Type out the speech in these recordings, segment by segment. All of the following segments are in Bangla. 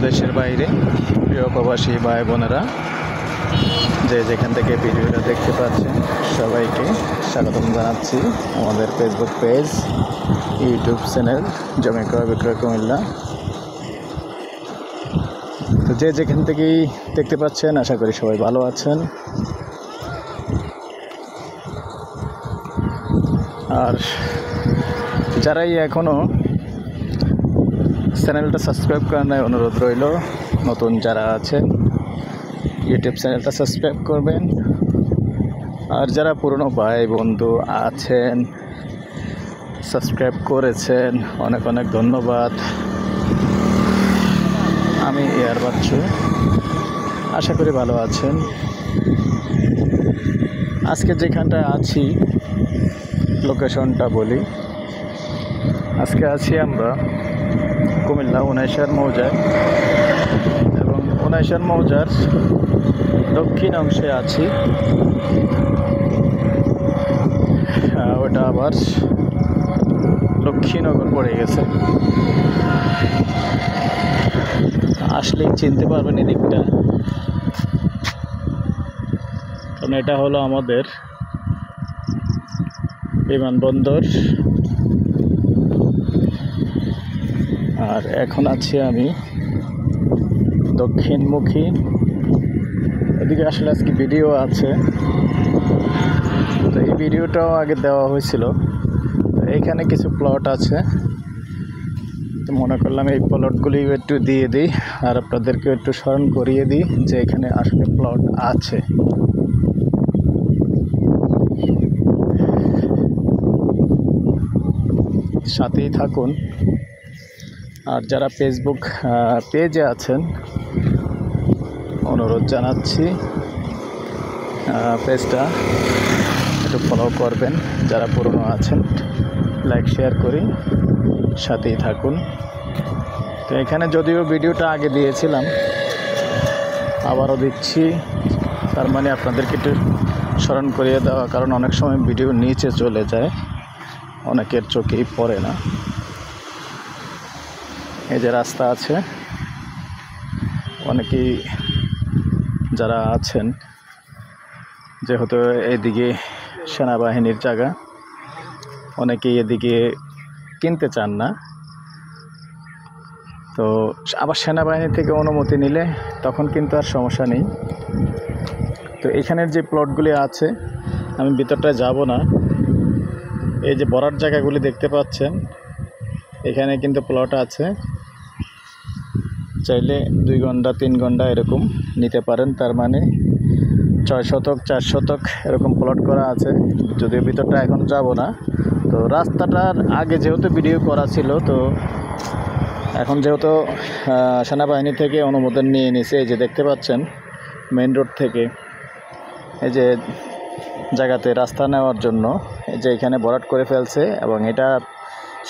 দেশের বাইরে প্রিয় প্রবাসী ভাই বোনেরা যে যেখান থেকে ভিডিওটা দেখতে পাচ্ছেন সবাইকে স্বাগতম জানাচ্ছি আমাদের ফেসবুক পেজ ইউটিউব চ্যানেল জমি ক্রয় বিক্রয় কুমিল্লা। তো যে যেখান থেকেই দেখতে পাচ্ছেন আশা করি সবাই ভালো আছেন। আর যারাই এখনও চ্যানেলটা সাবস্ক্রাইব করার নাই অনুরোধ রইল, নতুন যারা আছেন ইউটিউব চ্যানেলটা সাবস্ক্রাইব করবেন। আর যারা পুরনো ভাই বন্ধু আছেন সাবস্ক্রাইব করেছেন অনেক অনেক ধন্যবাদ। আমি এয়ার বাচ্চু, আশা করি ভালো আছেন। আজকে যেখানটায় আছি লোকেশনটা বলি। আজকে আছি আমরা কুমিল্লা 19 মৌজায় এবং 19 মৌজার দক্ষিণ অংশে আছি। ওটা আবার লক্ষ্মীনগর পড়ে গেছে, আসলেই চিনতে পারবেন এদিকটা, কারণ এটা হলো আমাদের বিমানবন্দর। আর এখন আছি আমি দক্ষিণমুখী, এদিকে আসলে আজকে ভিডিও আছে, তো এই ভিডিওটাও আগে দেওয়া হয়েছিল। এখানে কিছু প্লট আছে, তো মনে করলাম এই প্লটগুলি একটু দিয়ে দিই আর আপনাদেরকে একটু স্মরণ করিয়ে দিই যে এখানে আসলে প্লট আছে। সাথেই থাকুন। আর যারা ফেসবুক পেজে আছেন অনুরোধ জানাচ্ছি পেজটা একটু ফলো করবেন। যারা পুরনো আছেন লাইক শেয়ার করি, সাথেই থাকুন। তো এখানে যদিও ভিডিওটা আগে দিয়েছিলাম আবারও দিচ্ছি, তার মানে আপনাদেরকে একটু স্মরণ করিয়ে দেওয়া, কারণ অনেক সময় ভিডিও নিচে চলে যায়, অনেকের চোখেই পড়ে না। এই যে রাস্তা আছে, অনেকেই যারা আছেন যেহেতু এদিকে সেনাবাহিনীর জায়গা, অনেকেই এদিকে কিনতে চান না, তো আবার সেনাবাহিনী থেকে অনুমতি নিলে তখন কিন্তু আর সমস্যা নেই। তো এখানের যে প্লটগুলি আছে আমি ভিতরটায় যাব না, এই যে বড়ার জায়গাগুলি দেখতে পাচ্ছেন এখানে কিন্তু প্লট আছে, চাইলে 2 ঘন্টা 3 ঘন্টা এরকম নিতে পারেন। তার মানে 6 শতক 4 শতক এরকম প্লট করা আছে, যদিও ভিতরটা এখন যাব না। তো রাস্তাটার আগে যেহেতু ভিডিও করা ছিল, তো এখন যেহেতু সেনাবাহিনী থেকে অনুমোদন নিয়ে নিছে, এই যে দেখতে পাচ্ছেন মেইন রোড থেকে এই যে জায়গাতে রাস্তা নেওয়ার জন্য এই যে এখানে ভরাট করে ফেলছে, এবং এটা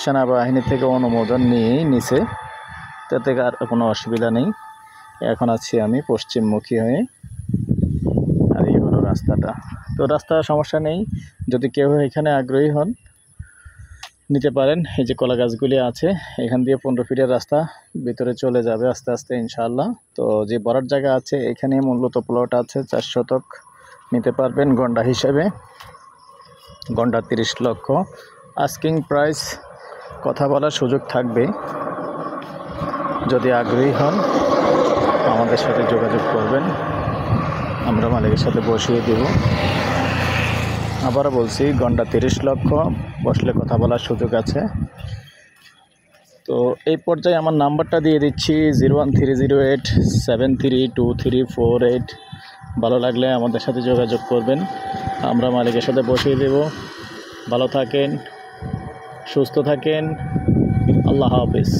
সেনাবাহিনী থেকে অনুমোদন নিয়েই নিছে, তাতে আর কোনো অসুবিধা নেই। এখন আছি আমি পশ্চিমমুখী হয়ে, আর এই হলো রাস্তাটা। তো রাস্তার সমস্যা নেই, যদি কেউ এখানে আগ্রহী হন নিতে পারেন। এই যে কলা গাছগুলি আছে, এখান দিয়ে 15 ফিটের রাস্তা ভিতরে চলে যাবে আস্তে আস্তে ইনশাআল্লাহ। তো যে বড়ার জায়গা আছে এখানে মূলত প্লট আছে 4 শতক নিতে পারবেন গন্ডা হিসেবে, গন্ডা 30 লক্ষ। আস্কিং প্রাইস কথা বলার সুযোগ থাকবে, যদি আগ্রহী হন আমাদের সাথে যোগাযোগ করবেন, আমরা মালিকের সাথে বসিয়ে দেব। আবারও বলছি গন্ডা 30 লক্ষ, বসলে কথা বলার সুযোগ আছে। তো এই পর্যায়ে আমার নাম্বারটা দিয়ে দিচ্ছি 01308732348। ভালো লাগলে আমাদের সাথে যোগাযোগ করবেন, আমরা মালিকের সাথে বসিয়ে দেব। ভালো থাকেন, সুস্থ থাকেন, আল্লাহ হাফেজ।